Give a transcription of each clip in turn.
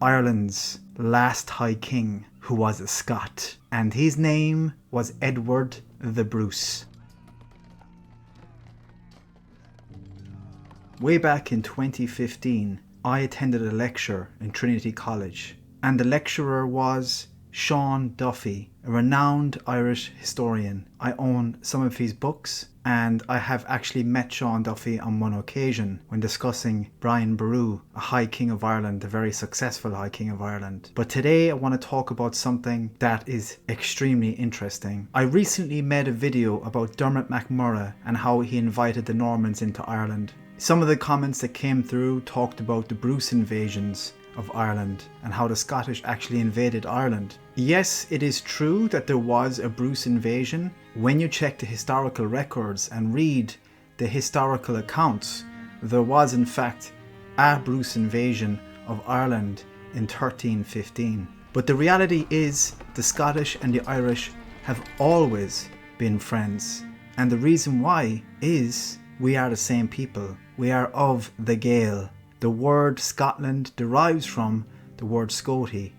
Ireland's last High King, who was a Scot, and his name was Edward the Bruce. Way back in 2015, I attended a lecture in Trinity College, and the lecturer was Sean Duffy, a renowned Irish historian. I own some of his books, and I have actually met Sean Duffy on one occasion when discussing Brian Boru, a High King of Ireland, a very successful High King of Ireland. But today I want to talk about something that is extremely interesting. I recently made a video about Dermot MacMurrough and how he invited the Normans into Ireland. Some of the comments that came through talked about the Bruce invasions of Ireland and how the Scottish actually invaded Ireland. Yes, it is true that there was a Bruce invasion. When you check the historical records and read the historical accounts, there was in fact a Bruce invasion of Ireland in 1315. But the reality is the Scottish and the Irish have always been friends. And the reason why is we are the same people. We are of the Gael. The word Scotland derives from the word Scoti.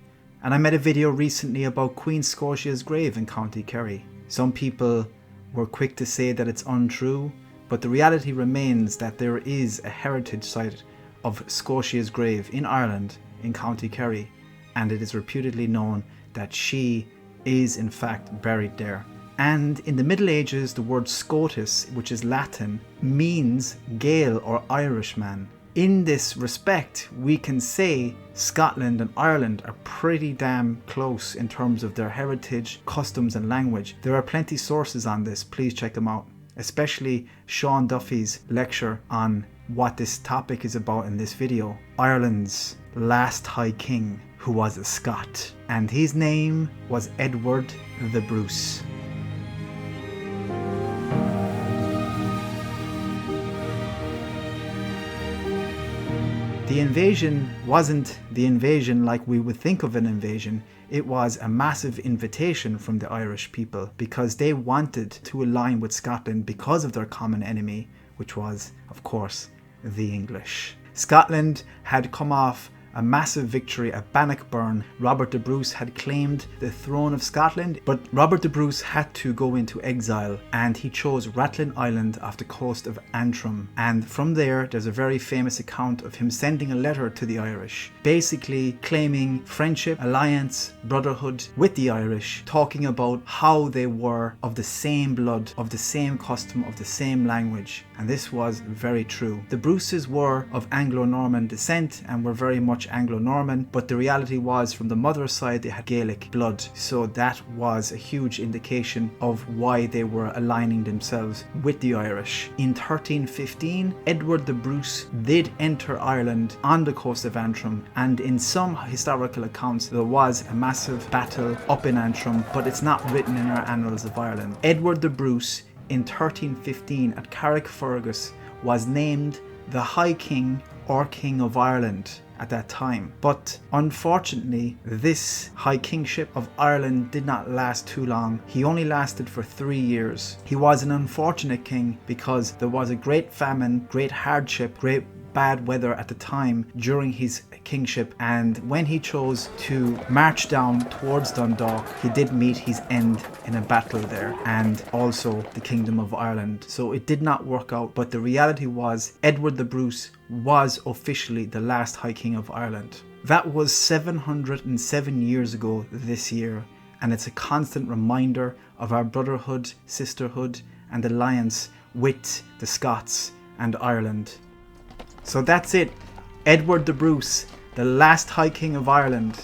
And I made a video recently about Queen Scotia's grave in County Kerry. Some people were quick to say that it's untrue, but the reality remains that there is a heritage site of Scotia's grave in Ireland, in County Kerry, and it is reputedly known that she is in fact buried there. And in the Middle Ages, the word Scotus, which is Latin, means Gael or Irishman. In this respect, we can say Scotland and Ireland are pretty damn close in terms of their heritage, customs and language. There are plenty sources on this, please check them out. Especially Sean Duffy's lecture on what this topic is about in this video. Ireland's last High King, who was a Scot, and his name was Edward the Bruce. The invasion wasn't the invasion like we would think of an invasion. It was a massive invitation from the Irish people because they wanted to align with Scotland because of their common enemy, which was, of course, the English. Scotland had come off a massive victory at Bannockburn. Robert the Bruce had claimed the throne of Scotland, but Robert the Bruce had to go into exile and he chose Rathlin Island off the coast of Antrim. And from there, there's a very famous account of him sending a letter to the Irish, basically claiming friendship, alliance, brotherhood with the Irish, talking about how they were of the same blood, of the same custom, of the same language. And this was very true. The Bruces were of Anglo-Norman descent and were very much Anglo-Norman, but the reality was from the mother's side they had Gaelic blood, so that was a huge indication of why they were aligning themselves with the Irish. In 1315, Edward the Bruce did enter Ireland on the coast of Antrim, and in some historical accounts there was a massive battle up in Antrim, but it's not written in our annals of Ireland. Edward the Bruce in 1315 at Carrickfergus was named the High King or King of Ireland at that time. But unfortunately, this High Kingship of Ireland did not last too long. He only lasted for 3 years. He was an unfortunate king because there was a great famine, great hardship, great bad weather at the time during his kingship, and when he chose to march down towards Dundalk, he did meet his end in a battle there, and also the Kingdom of Ireland. So it did not work out, but the reality was Edward the Bruce was officially the last High King of Ireland. That was 707 years ago this year, and it's a constant reminder of our brotherhood, sisterhood and alliance with the Scots and Ireland. So that's it. Edward the Bruce, the last High King of Ireland.